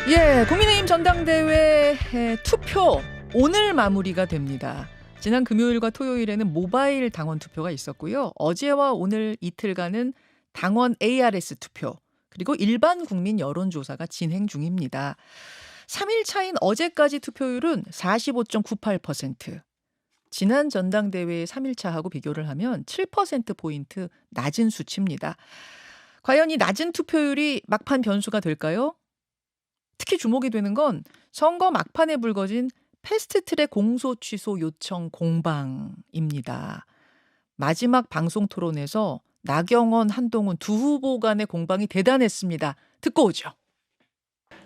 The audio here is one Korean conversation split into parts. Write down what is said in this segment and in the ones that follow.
예, 국민의힘 전당대회 투표 오늘 마무리가 됩니다. 지난 금요일과 토요일에는 모바일 당원 투표가 있었고요. 어제와 오늘 이틀간은 당원 ARS 투표 그리고 일반 국민 여론조사가 진행 중입니다. 3일 차인 어제까지 투표율은 45.98%. 지난 전당대회의 3일차하고 비교를 하면 7%포인트 낮은 수치입니다. 과연 이 낮은 투표율이 막판 변수가 될까요? 특히 주목이 되는 건 선거 막판에 불거진 패스트트랙 공소 취소 요청 공방입니다. 마지막 방송 토론에서 나경원, 한동훈 두 후보 간의 공방이 대단했습니다. 듣고 오죠.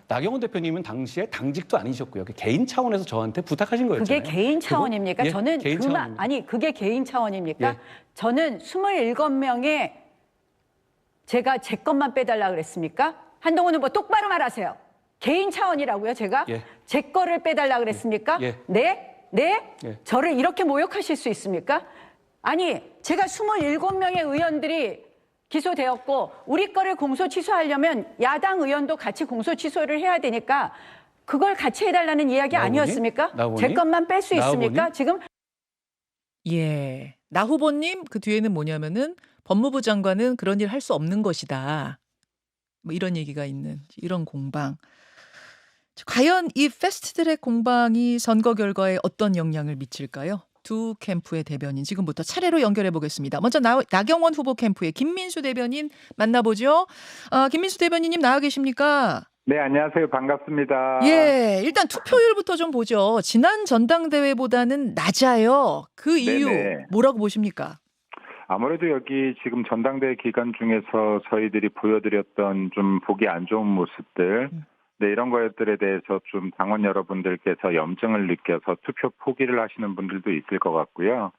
나경원 대표님은 당시에 당직도 아니셨고요. 개인 차원에서 저한테 부탁하신 거였잖아요. 그게 개인 차원입니까? 예, 저는 개인 차원입니다. 아니 그게 개인 차원입니까? 예. 저는 27명에 제가 제 것만 빼달라 그랬습니까? 한동훈 후보 똑바로 말하세요. 개인 차원이라고요, 제가? 예. 제 거를 빼달라 그랬습니까? 예. 네? 네? 예. 저를 이렇게 모욕하실 수 있습니까? 아니, 제가 27명의 의원들이 기소되었고 우리 거를 공소 취소하려면 야당 의원도 같이 공소 취소를 해야 되니까 그걸 같이 해달라는 이야기 나오니? 아니었습니까? 나오니? 제 것만 뺄 수 있습니까? 나오니? 지금 예, 나 후보님 그 뒤에는 뭐냐면은 법무부 장관은 그런 일 할 수 없는 것이다. 뭐 이런 얘기가 있는 이런 공방. 과연 이 패스트트랙 공방이 선거 결과에 어떤 영향을 미칠까요? 두 캠프의 대변인 지금부터 차례로 연결해 보겠습니다. 먼저 나경원 후보 캠프의 김민수 대변인 만나보죠. 김민수 대변인님 나와 계십니까? 네, 안녕하세요. 반갑습니다. 예, 일단 투표율부터 좀 보죠. 지난 전당대회보다는 낮아요. 그 이유 네네. 뭐라고 보십니까? 아무래도 여기 지금 전당대회 기간 중에서 저희들이 보여드렸던 좀 보기 안 좋은 모습들, 네, 이런 것들에 대해서 좀 당원 여러분들께서 염증을 느껴서 투표 포기를 하시는 분들도 있을 것 같고요.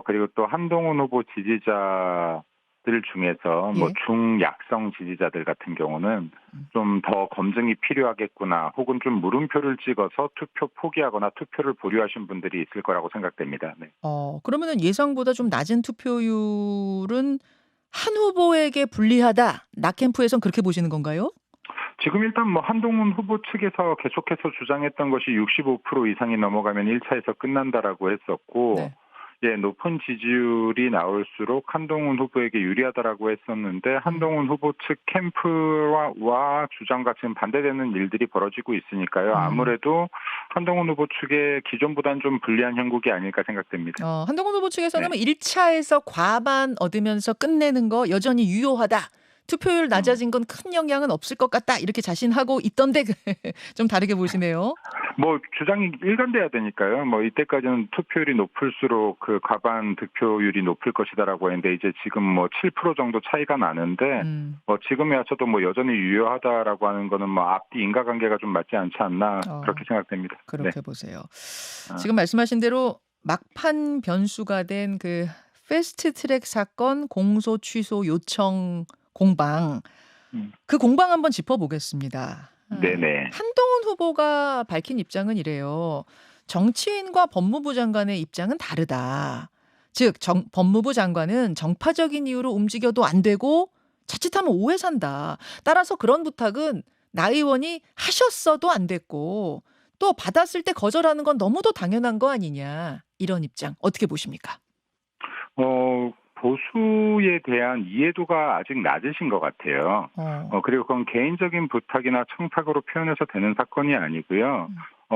그리고 또 한동훈 후보 지지자들 중에서 뭐 예. 중약성 지지자들 같은 경우는 좀 더 검증이 필요하겠구나, 혹은 좀 물음표를 찍어서 투표 포기하거나 투표를 보류하신 분들이 있을 거라고 생각됩니다. 네. 그러면은 예상보다 좀 낮은 투표율은 한 후보에게 불리하다. 나 캠프에선 그렇게 보시는 건가요? 지금 일단 뭐 한동훈 후보 측에서 계속해서 주장했던 것이 65% 이상이 넘어가면 1차에서 끝난다라고 했었고, 네. 예, 높은 지지율이 나올수록 한동훈 후보에게 유리하다라고 했었는데, 한동훈 후보 측 캠프와 주장과 지금 반대되는 일들이 벌어지고 있으니까요. 아무래도 한동훈 후보 측의 기존보다는 좀 불리한 형국이 아닐까 생각됩니다. 한동훈 후보 측에서는 네. 1차에서 과반 얻으면서 끝내는 거 여전히 유효하다. 투표율 낮아진 건 큰 영향은 없을 것 같다. 이렇게 자신하고 있던데 좀 다르게 보시네요. 뭐 주장이 일관돼야 되니까요. 뭐 이때까지는 투표율이 높을수록 그 과반 득표율이 높을 것이다라고 했는데, 이제 지금 뭐 7% 정도 차이가 나는데, 지금에 와서도 뭐 여전히 유효하다라고 하는 거는 뭐 앞뒤 인과관계가 좀 맞지 않지 않나, 그렇게 생각됩니다. 그렇게 네. 보세요. 지금 말씀하신 대로 막판 변수가 된 그 패스트트랙 사건 공소 취소 요청 공방, 그 공방 한번 짚어보겠습니다. 네네. 한동훈 후보가 밝힌 입장은 이래요. 정치인과 법무부 장관의 입장은 다르다. 즉 법무부 장관은 정파적인 이유로 움직여도 안 되고 자칫하면 오해 산다. 따라서 그런 부탁은 나 의원이 하셨어도 안 됐고, 또 받았을 때 거절하는 건 너무도 당연한 거 아니냐. 이런 입장 어떻게 보십니까? 보수에 대한 이해도가 아직 낮으신 것 같아요. 그리고 그건 개인적인 부탁이나 청탁으로 표현해서 되는 사건이 아니고요.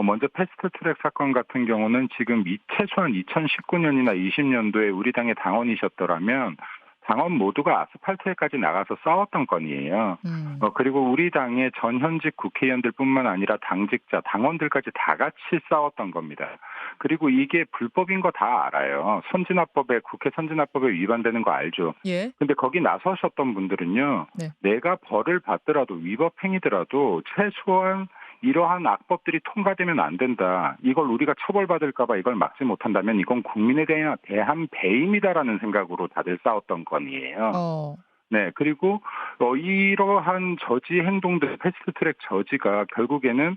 먼저 패스트트랙 사건 같은 경우는 지금 최소한 2019년이나 20년도에 우리 당의 당원이셨더라면 당원 모두가 아스팔트에까지 나가서 싸웠던 건이에요. 그리고 우리 당의 전현직 국회의원들뿐만 아니라 당직자, 당원들까지 다 같이 싸웠던 겁니다. 그리고 이게 불법인 거 다 알아요. 국회 선진화법에 위반되는 거 알죠. 예. 근데 거기 나서셨던 분들은요. 네. 내가 벌을 받더라도 위법 행위더라도 최소한 이러한 악법들이 통과되면 안 된다. 이걸 우리가 처벌받을까 봐 이걸 막지 못한다면 이건 국민에 대한 배임이다라는 생각으로 다들 싸웠던 건이에요. 네, 그리고 이러한 저지 행동들, 패스트트랙 저지가 결국에는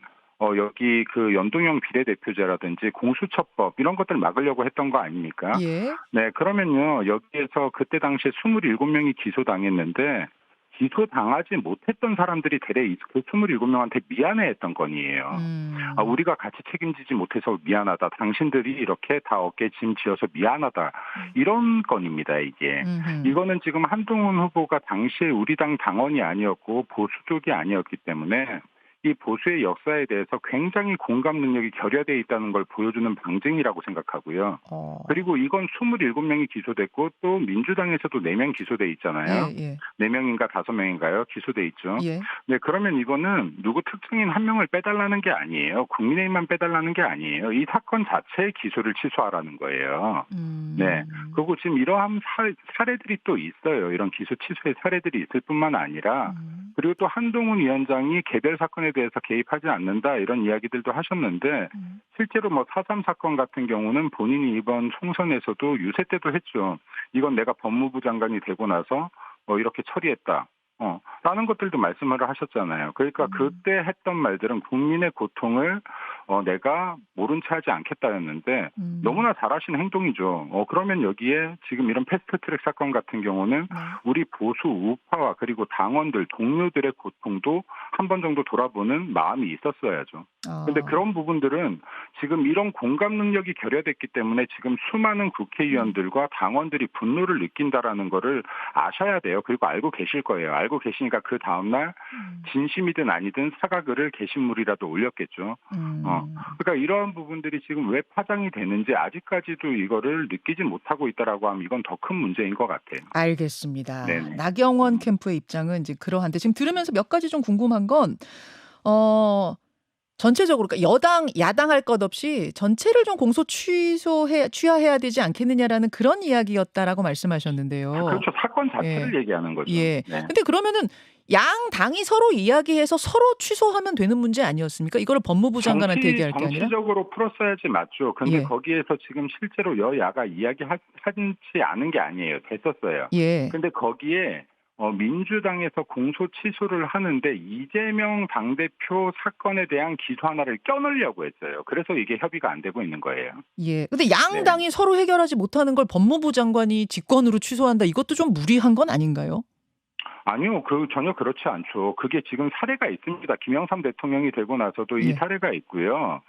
여기 그 연동형 비례대표제라든지 공수처법 이런 것들 막으려고 했던 거 아닙니까? 예. 네, 그러면요, 여기에서 그때 당시에 27명이 기소당했는데 기소당하지 못했던 사람들이 대래 그 27명한테 미안해했던 건이에요. 우리가 같이 책임지지 못해서 미안하다. 당신들이 이렇게 다 어깨에 짐 지어서 미안하다. 이런 건입니다. 이게. 이거는 지금 한동훈 후보가 당시에 우리 당 당원이 아니었고 보수 쪽이 아니었기 때문에 이 보수의 역사에 대해서 굉장히 공감 능력이 결여되어 있다는 걸 보여주는 방증이라고 생각하고요. 그리고 이건 27명이 기소됐고 또 민주당에서도 4명 기소돼 있잖아요. 예. 4명인가 5명인가요? 기소돼 있죠. 예. 네, 그러면 이거는 누구 특정인 한 명을 빼달라는 게 아니에요. 국민의힘만 빼달라는 게 아니에요. 이 사건 자체의 기소를 취소하라는 거예요. 네. 그리고 지금 이러한 사례들이 또 있어요. 이런 기소 취소의 사례들이 있을 뿐만 아니라 그리고 또 한동훈 위원장이 개별 사건에 대해서 개입하지 않는다 이런 이야기들도 하셨는데 실제로 뭐 4.3 사건 같은 경우는 본인이 이번 총선에서도 유세 때도 했죠. 이건 내가 법무부 장관이 되고 나서 이렇게 처리했다. 라는 것들도 말씀을 하셨잖아요. 그러니까 그때 했던 말들은 국민의 고통을 내가 모른 채 하지 않겠다였는데 너무나 잘하신 행동이죠. 그러면 여기에 지금 이런 패스트트랙 사건 같은 경우는 우리 보수 우파와 그리고 당원들, 동료들의 고통도 한 번 정도 돌아보는 마음이 있었어야죠. 그런데 그런 부분들은 지금 이런 공감 능력이 결여됐기 때문에 지금 수많은 국회의원들과 당원들이 분노를 느낀다라는 거를 아셔야 돼요. 그리고 알고 계실 거예요. 알고 계시니까 그 다음날 진심이든 아니든 사과글을 게시물이라도 올렸겠죠. 그러니까 이러한 부분들이 지금 왜 파장이 되는지 아직까지도 이거를 느끼지 못하고 있다라고 하면 이건 더 큰 문제인 것 같아요. 알겠습니다. 네네. 나경원 캠프의 입장은 이제 그러한데 지금 들으면서 몇 가지 좀 궁금한 건 전체적으로 그러니까 여당 야당 할 것 없이 전체를 좀 공소 취하해야 되지 않겠느냐라는 그런 이야기였다라고 말씀하셨는데요. 그렇죠. 사건 자체를 얘기하는 거죠. 예. 네. 근데 그러면은 양 당이 서로 이야기해서 서로 취소하면 되는 문제 아니었습니까? 이거를 법무부 장관한테 얘기할 게 아니라. 정치적으로 풀었어야지 맞죠. 그런데 예. 거기에서 지금 실제로 여야가 이야기하지 않은 게 아니에요. 됐었어요. 예. 근데 거기에 민주당에서 공소 취소를 하는데 이재명 당대표 사건에 대한 기소 하나를 껴넣으려고 했어요. 그래서 이게 협의가 안 되고 있는 거예요. 예. 근데 양 당이 서로 해결하지 못하는 걸 법무부 장관이 직권으로 취소한다. 이것도 좀 무리한 건 아닌가요? 아니요, 전혀 그렇지 않죠. 그게 지금 사례가 있습니다. 김영삼 대통령이 되고 나서도 이 사례가 있고요.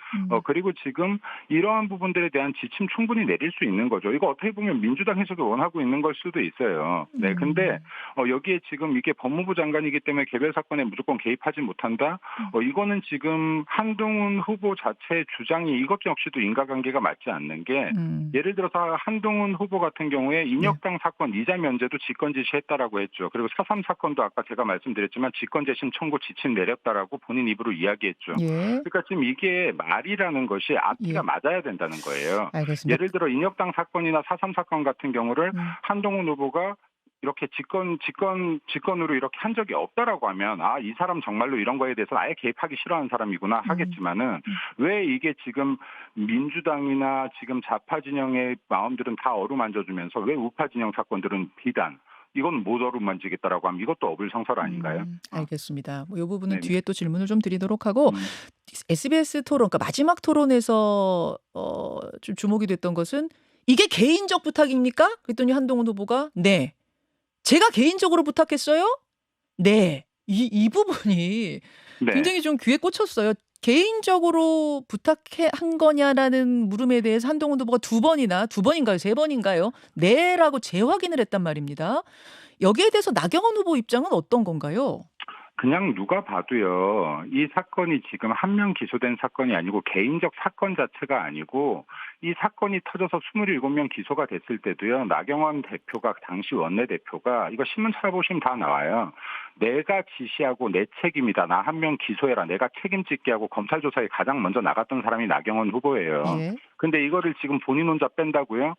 그리고 지금 이러한 부분들에 대한 지침 충분히 내릴 수 있는 거죠. 이거 어떻게 보면 민주당에서도 원하고 있는 걸 수도 있어요. 네, 근데 여기에 지금 이게 법무부 장관이기 때문에 개별 사건에 무조건 개입하지 못한다. 이거는 지금 한동훈 후보 자체의 주장이 이것 역시도 인과관계가 맞지 않는 게 예를 들어서 한동훈 후보 같은 경우에 인혁당 사건 이자 면제도 직권 지시했다라고 했죠. 그리고 4.3 사건도 아까 제가 말씀드렸지만 직권재심 청구 지침 내렸다라고 본인 입으로 이야기했죠. 예. 그러니까 지금 이게 말이라는 것이 앞뒤가 맞아야 된다는 거예요. 알겠습니다. 예를 들어 인혁당 사건이나 4.3 사건 같은 경우를 한동훈 후보가 이렇게 직권으로 이렇게 한 적이 없다라고 하면 이 사람 정말로 이런 거에 대해서 아예 개입하기 싫어하는 사람이구나 하겠지만은 왜 이게 지금 민주당이나 지금 좌파 진영의 마음들은 다 어루만져주면서 왜 우파 진영 사건들은 비단 이건 못 어루만지겠다라고 하면 이것도 어불성설 아닌가요? 알겠습니다. 이 부분은 네네. 뒤에 또 질문을 좀 드리도록 하고 SBS 토론, 그러니까 마지막 토론에서 좀 주목이 됐던 것은 이게 개인적 부탁입니까? 그랬더니 한동훈 후보가 네. 제가 개인적으로 부탁했어요? 네. 이 부분이 굉장히 좀 귀에 꽂혔어요. 개인적으로 한 거냐라는 물음에 대해서 한동훈 후보가 두 번인가요? 세 번인가요? 네라고 재확인을 했단 말입니다. 여기에 대해서 나경원 후보 입장은 어떤 건가요? 그냥 누가 봐도요. 이 사건이 지금 한 명 기소된 사건이 아니고 개인적 사건 자체가 아니고 이 사건이 터져서 27명 기소가 됐을 때도요. 나경원 대표가 당시 원내대표가 이거 신문 찾아보시면 다 나와요. 내가 지시하고 내 책임이다. 나 한 명 기소해라. 내가 책임질게 하고 검찰 조사에 가장 먼저 나갔던 사람이 나경원 후보예요. 근데 이거를 지금 본인 혼자 뺀다고요?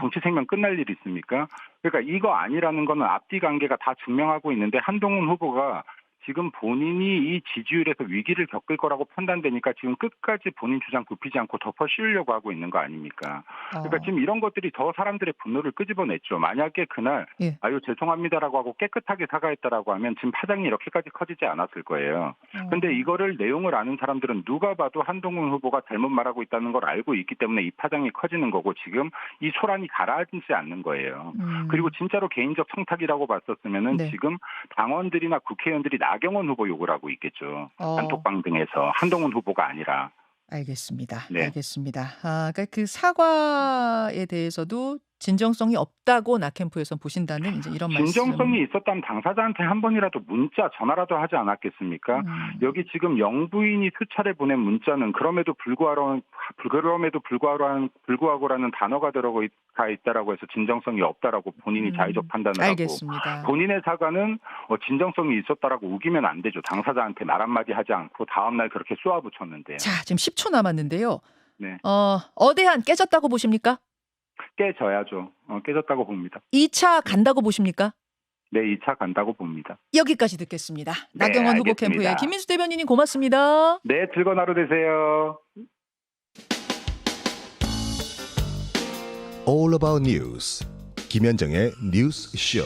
정치 생명 끝날 일이 있습니까? 그러니까 이거 아니라는 거는 앞뒤 관계가 다 증명하고 있는데 한동훈 후보가 지금 본인이 이 지지율에서 위기를 겪을 거라고 판단되니까 지금 끝까지 본인 주장 굽히지 않고 덮어 씌우려고 하고 있는 거 아닙니까? 그러니까 지금 이런 것들이 더 사람들의 분노를 끄집어냈죠. 만약에 그날 예. 아유 죄송합니다라고 하고 깨끗하게 사과했다라고 하면 지금 파장이 이렇게까지 커지지 않았을 거예요. 근데 이거를 내용을 아는 사람들은 누가 봐도 한동훈 후보가 잘못 말하고 있다는 걸 알고 있기 때문에 이 파장이 커지는 거고 지금 이 소란이 가라앉지 않는 거예요. 그리고 진짜로 개인적 청탁이라고 봤었으면은 네. 지금 당원들이나 국회의원들이 나경원 후보 욕을 하고 있겠죠. 어. 단톡방 등에서 한동훈 후보가 아니라. 알겠습니다. 네. 알겠습니다. 그러니까 그 사과에 대해서도 진정성이 없다고 나캠프에선 보신다는 이제 이런 말씀. 진정성이 있었다면 당사자한테 한 번이라도 문자, 전화라도 하지 않았겠습니까? 여기 지금 영부인이 수차례 보낸 문자는 그럼에도 불구하고라는 단어가 들어가 있다라고 해서 진정성이 없다라고 본인이 자의적 판단을 알겠습니다. 하고 본인의 사과는 진정성이 있었다라고 우기면 안 되죠. 당사자한테 말 한마디 하지 않고 다음날 그렇게 쏘아붙였는데요. 자, 지금 10초 남았는데요. 네. 어대한 깨졌다고 보십니까? 깨져야죠. 깨졌다고 봅니다. 2차 간다고 보십니까? 네, 2차 간다고 봅니다. 여기까지 듣겠습니다. 네, 나경원 후보 알겠습니다. 캠프의 김민수 대변인님 고맙습니다. 네, 즐거운 하루 되세요. All About News 김현정의 뉴스 쇼.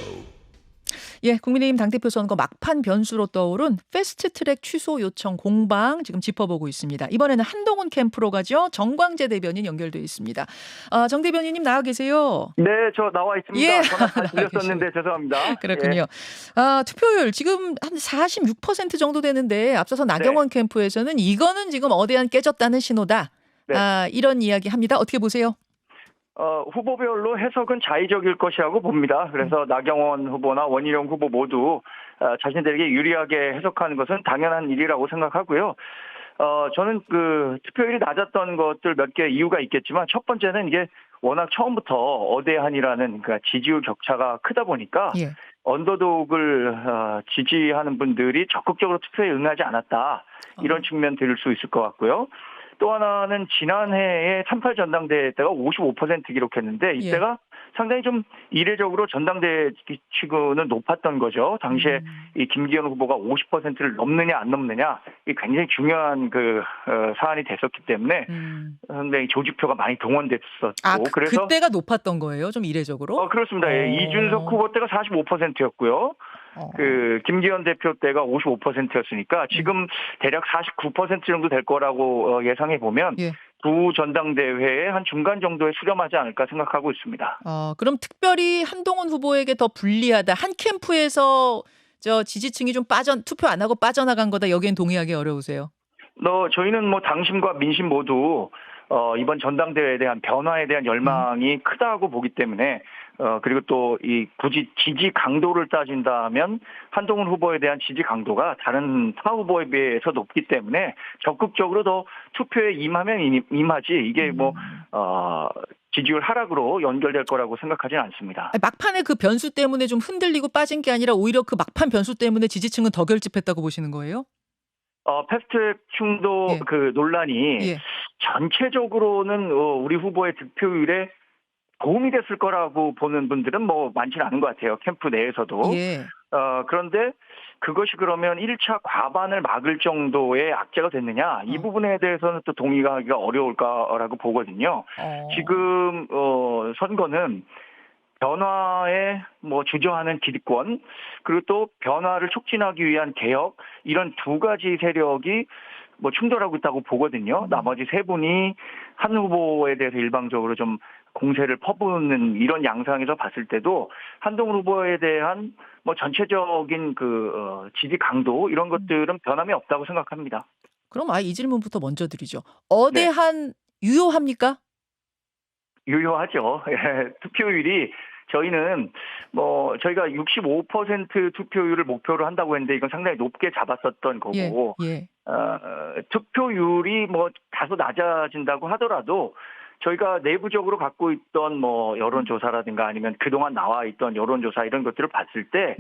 예, 국민의힘 당대표 선거 막판 변수로 떠오른 패스트트랙 취소 요청 공방 지금 짚어보고 있습니다. 이번에는 한동훈 캠프로 가죠. 정광재 대변인 연결돼 있습니다. 정 대변인님 나와 계세요. 네, 저 나와 있습니다. 예. 전화 잘 들렸었는데 죄송합니다. 그렇군요. 투표율 지금 한 46% 정도 되는데 앞서서 나경원 캠프에서는 이거는 지금 어대한 깨졌다는 신호다. 네. 이런 이야기 합니다. 어떻게 보세요? 후보별로 해석은 자의적일 것이라고 봅니다. 그래서 나경원 후보나 원희룡 후보 모두 자신들에게 유리하게 해석하는 것은 당연한 일이라고 생각하고요. 저는 그 투표율이 낮았던 것들 몇 개 이유가 있겠지만 첫 번째는 이게 워낙 처음부터 어대한이라는 그러니까 지지율 격차가 크다 보니까 예. 언더독을 지지하는 분들이 적극적으로 투표에 응하지 않았다. 이런 측면 들을 수 있을 것 같고요. 또 하나는 지난해에 3.8 전당대회 때가 55% 기록했는데 이때가 상당히 좀 이례적으로 전당대회 치고는 높았던 거죠. 당시에 이 김기현 후보가 50%를 넘느냐 안 넘느냐 이 굉장히 중요한 그 사안이 됐었기 때문에 상당히 조직표가 많이 동원됐었고 그래서 그때가 높았던 거예요? 좀 이례적으로? 그렇습니다. 예, 이준석 후보 때가 45%였고요. 그 김기현 대표 때가 55%였으니까 지금 대략 49% 정도 될 거라고 예상해 보면 두 전당대회의 한 중간 정도에 수렴하지 않을까 생각하고 있습니다. 그럼 특별히 한동훈 후보에게 더 불리하다. 한 캠프에서 지지층이 좀 투표 안 하고 빠져나간 거다. 여기엔 동의하기 어려우세요? 저희는 뭐 당심과 민심 모두 이번 전당대회에 대한 변화에 대한 열망이 크다고 보기 때문에 그리고 또 굳이 지지 강도를 따진다면 한동훈 후보에 대한 지지 강도가 다른 타 후보에 비해서 높기 때문에 적극적으로 더 투표에 임하면 임하지 이게 지지율 하락으로 연결될 거라고 생각하지는 않습니다. 막판에 그 변수 때문에 좀 흔들리고 빠진 게 아니라 오히려 그 막판 변수 때문에 지지층은 더 결집했다고 보시는 거예요? 패스트트랙 충돌 그 논란이 전체적으로는 우리 후보의 득표율에 도움이 됐을 거라고 보는 분들은 많지는 않은 것 같아요. 캠프 내에서도. 그런데 그것이 그러면 1차 과반을 막을 정도의 악재가 됐느냐 이 부분에 대해서는 또 동의가 하기가 어려울 거라고 보거든요. 지금 선거는 변화에 주저하는 기득권 그리고 또 변화를 촉진하기 위한 개혁 이런 두 가지 세력이 충돌하고 있다고 보거든요. 나머지 세 분이 한 후보에 대해서 일방적으로 좀 공세를 퍼붓는 이런 양상에서 봤을 때도 한동훈 후보에 대한 전체적인 그 지지 강도 이런 것들은 변함이 없다고 생각합니다. 그럼 이 질문부터 먼저 드리죠. 어대한 유효합니까? 유효하죠. 투표율이 저희는 저희가 65% 투표율을 목표로 한다고 했는데 이건 상당히 높게 잡았었던 거고 투표율이 다소 낮아진다고 하더라도 저희가 내부적으로 갖고 있던 여론조사라든가 아니면 그동안 나와 있던 여론조사 이런 것들을 봤을 때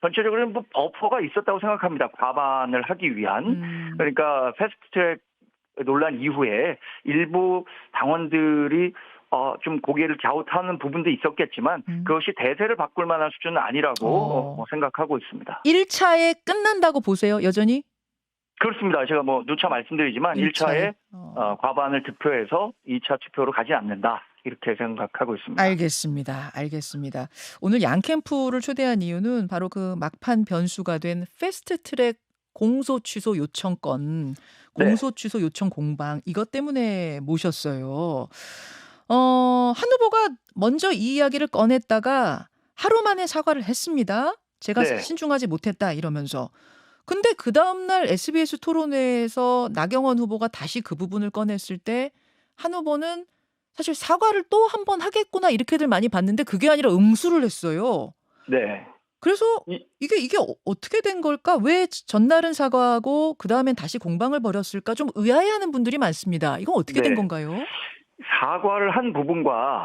전체적으로 버퍼가 있었다고 생각합니다. 과반을 하기 위한. 그러니까 패스트트랙 논란 이후에 일부 당원들이 좀 고개를 갸웃하는 부분도 있었겠지만 그것이 대세를 바꿀 만한 수준은 아니라고 생각하고 있습니다. 1차에 끝난다고 보세요, 여전히? 그렇습니다. 제가 누차 말씀드리지만 1차에 과반을 득표해서 2차 투표로 가지 않는다. 이렇게 생각하고 있습니다. 알겠습니다. 오늘 양 캠프를 초대한 이유는 바로 그 막판 변수가 된 패스트트랙 공소 취소 요청 건, 공소 취소 요청 공방 이것 때문에 모셨어요. 한 후보가 먼저 이 이야기를 꺼냈다가 하루 만에 사과를 했습니다. 제가 신중하지 못했다 이러면서. 근데 그 다음날 SBS 토론회에서 나경원 후보가 다시 그 부분을 꺼냈을 때 한 후보는 사실 사과를 또 한 번 하겠구나 이렇게들 많이 봤는데 그게 아니라 응수를 했어요. 네. 그래서 이게 어떻게 된 걸까? 왜 전날은 사과하고 그 다음엔 다시 공방을 벌였을까? 좀 의아해하는 분들이 많습니다. 이건 어떻게 된 건가요? 사과를 한 부분과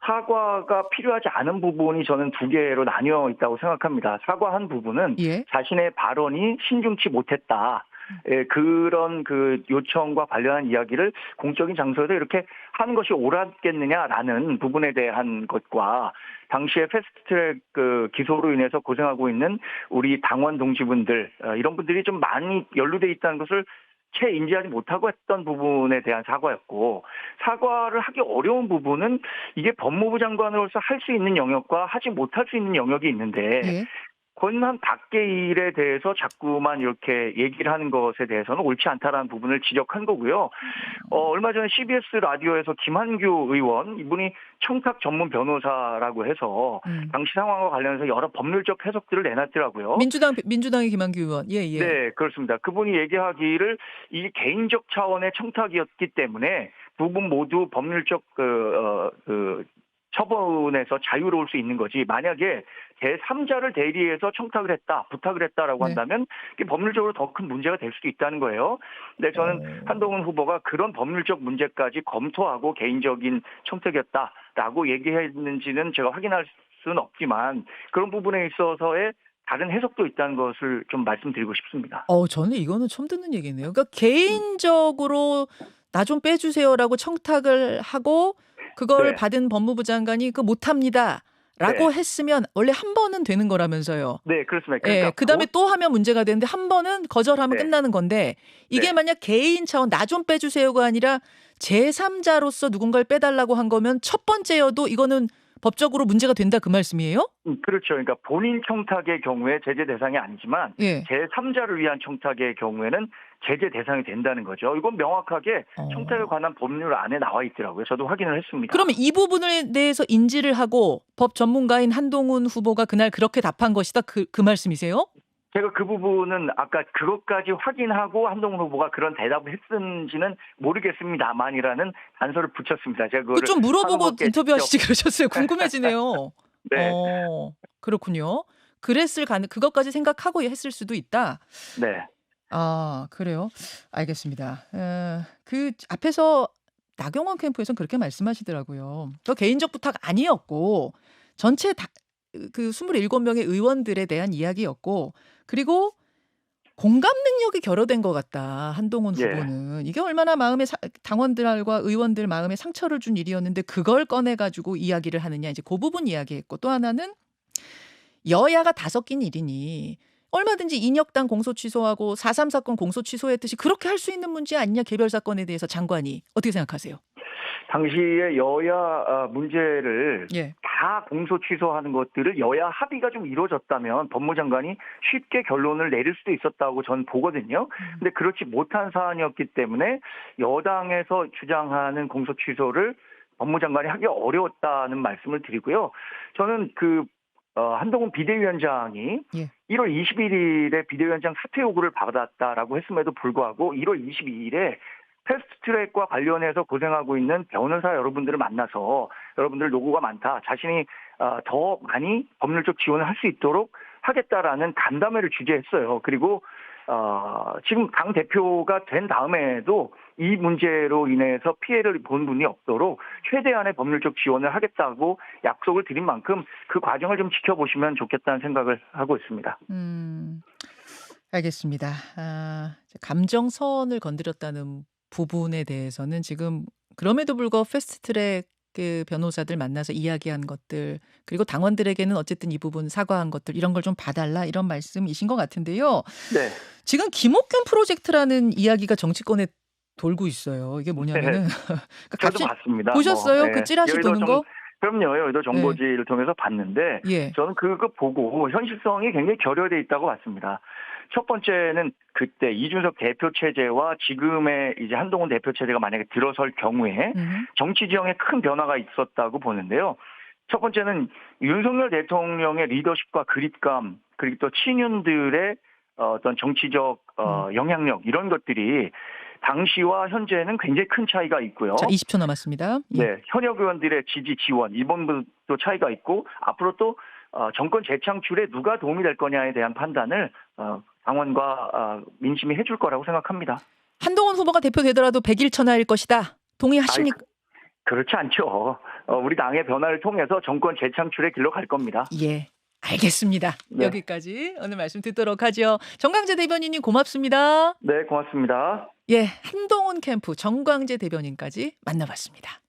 사과가 필요하지 않은 부분이 저는 두 개로 나뉘어 있다고 생각합니다. 사과한 부분은 자신의 발언이 신중치 못했다. 그런 그 요청과 관련한 이야기를 공적인 장소에서 이렇게 하는 것이 옳았겠느냐라는 부분에 대한 것과 당시에 패스트트랙 그 기소로 인해서 고생하고 있는 우리 당원 동지분들 이런 분들이 좀 많이 연루돼 있다는 것을 채 인지하지 못하고 했던 부분에 대한 사과였고, 사과를 하기 어려운 부분은 이게 법무부 장관으로서 할 수 있는 영역과 하지 못할 수 있는 영역이 있는데 권한 밖의 일에 대해서 자꾸만 이렇게 얘기를 하는 것에 대해서는 옳지 않다라는 부분을 지적한 거고요. 얼마 전에 CBS 라디오에서 김한규 의원, 이분이 청탁 전문 변호사라고 해서 당시 상황과 관련해서 여러 법률적 해석들을 내놨더라고요. 민주당의 김한규 의원. 네, 그렇습니다. 그분이 얘기하기를 이 개인적 차원의 청탁이었기 때문에 두 분 모두 법률적 처분에서 자유로울 수 있는 거지, 만약에 제3자를 대리해서 청탁을 했다, 부탁을 했다라고 한다면 이게 법률적으로 더 큰 문제가 될 수도 있다는 거예요. 근데 저는 한동훈 후보가 그런 법률적 문제까지 검토하고 개인적인 청탁이었다라고 얘기했는지는 제가 확인할 수는 없지만 그런 부분에 있어서의 다른 해석도 있다는 것을 좀 말씀드리고 싶습니다. 저는 이거는 처음 듣는 얘기네요. 그러니까 개인적으로 나 좀 빼주세요라고 청탁을 하고 그걸 받은 법무부 장관이 그 못합니다. 라고 했으면 원래 한 번은 되는 거라면서요. 네, 그렇습니다. 그러니까 그다음에 또 하면 문제가 되는데 한 번은 거절하면 끝나는 건데 이게 만약 개인 차원 나 좀 빼주세요가 아니라 제3자로서 누군가를 빼달라고 한 거면 첫 번째여도 이거는 법적으로 문제가 된다 그 말씀이에요? 그렇죠. 그러니까 본인 청탁의 경우에 제재 대상이 아니지만 제3자를 위한 청탁의 경우에는 제재 대상이 된다는 거죠. 이건 명확하게 청탁에 관한 법률 안에 나와 있더라고요. 저도 확인을 했습니다. 그러면 이 부분에 대해서 인지를 하고 법 전문가인 한동훈 후보가 그날 그렇게 답한 것이다 그 말씀이세요? 제가 그 부분은 아까 그것까지 확인하고 한동훈 후보가 그런 대답을 했는지는 모르겠습니다만이라는 단서를 붙였습니다. 제가 그거를 좀 물어보고 인터뷰하시지 그러셨어요. 궁금해지네요. 네. 그렇군요. 그것까지 생각하고 했을 수도 있다. 네. 아, 그래요? 알겠습니다. 그 앞에서 나경원 캠프에서는 그렇게 말씀하시더라고요. 저 개인적 부탁 아니었고 전체 그 27명의 의원들에 대한 이야기였고, 그리고 공감 능력이 결여된 것 같다. 한동훈 후보는. 이게 얼마나 당원들과 의원들 마음에 상처를 준 일이었는데 그걸 꺼내가지고 이야기를 하느냐. 이제 그 부분 이야기했고, 또 하나는 여야가 다섯 낀 일이니 얼마든지 인혁당 공소 취소하고 4.3 사건 공소 취소했듯이 그렇게 할 수 있는 문제 아니냐. 개별 사건에 대해서 장관이. 어떻게 생각하세요? 당시에 여야 문제를 다 공소 취소하는 것들을 여야 합의가 좀 이루어졌다면 법무장관이 쉽게 결론을 내릴 수도 있었다고 저는 보거든요. 근데 그렇지 못한 사안이었기 때문에 여당에서 주장하는 공소 취소를 법무장관이 하기 어려웠다는 말씀을 드리고요. 저는 한동훈 비대위원장이 1월 21일에 비대위원장 사퇴 요구를 받았다라고 했음에도 불구하고 1월 22일에 패스트트랙과 관련해서 고생하고 있는 변호사 여러분들을 만나서 여러분들 노고가 많다. 자신이 더 많이 법률적 지원을 할 수 있도록 하겠다라는 간담회를 주재했어요. 그리고 지금 당 대표가 된 다음에도 이 문제로 인해서 피해를 본 분이 없도록 최대한의 법률적 지원을 하겠다고 약속을 드린 만큼 그 과정을 좀 지켜보시면 좋겠다는 생각을 하고 있습니다. 알겠습니다. 감정선을 건드렸다는 부분에 대해서는 지금 그럼에도 불구하고 패스트트랙 그 변호사들 만나서 이야기한 것들 그리고 당원들에게는 어쨌든 이 부분 사과한 것들 이런 걸 좀 봐달라 이런 말씀이신 것 같은데요. 네. 지금 김옥균 프로젝트라는 이야기가 정치권에 돌고 있어요. 이게 뭐냐면은 저도 봤습니다. 보셨어요? 네. 그 찌라시 도는 거? 그럼요. 여의도 정보지를 통해서 봤는데 저는 그거 보고 현실성이 굉장히 결여돼 있다고 봤습니다. 첫 번째는 그때 이준석 대표 체제와 지금의 이제 한동훈 대표 체제가 만약에 들어설 경우에 정치 지형에 큰 변화가 있었다고 보는데요. 첫 번째는 윤석열 대통령의 리더십과 그립감 그리고 또 친윤들의 어떤 정치적 영향력 이런 것들이 당시와 현재는 굉장히 큰 차이가 있고요. 자, 20초 남았습니다. 네, 현역 의원들의 지지 지원 이 부분도 차이가 있고 앞으로 또 정권 재창출에 누가 도움이 될 거냐에 대한 판단을 당원과 민심이 해줄 거라고 생각합니다. 한동훈 후보가 대표되더라도 100일 천하일 것이다. 동의하십니까? 그렇지 않죠. 우리 당의 변화를 통해서 정권 재창출의 길로 갈 겁니다. 예. 알겠습니다. 네. 여기까지 오늘 말씀 듣도록 하죠. 정광재 대변인님 고맙습니다. 네, 고맙습니다. 예, 한동훈 캠프 정광재 대변인까지 만나봤습니다.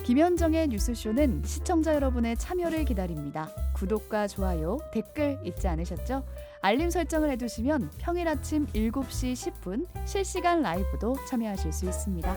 김현정의 뉴스쇼는 시청자 여러분의 참여를 기다립니다. 구독과 좋아요, 댓글 잊지 않으셨죠? 알림 설정을 해두시면 평일 아침 7시 10분 실시간 라이브도 참여하실 수 있습니다.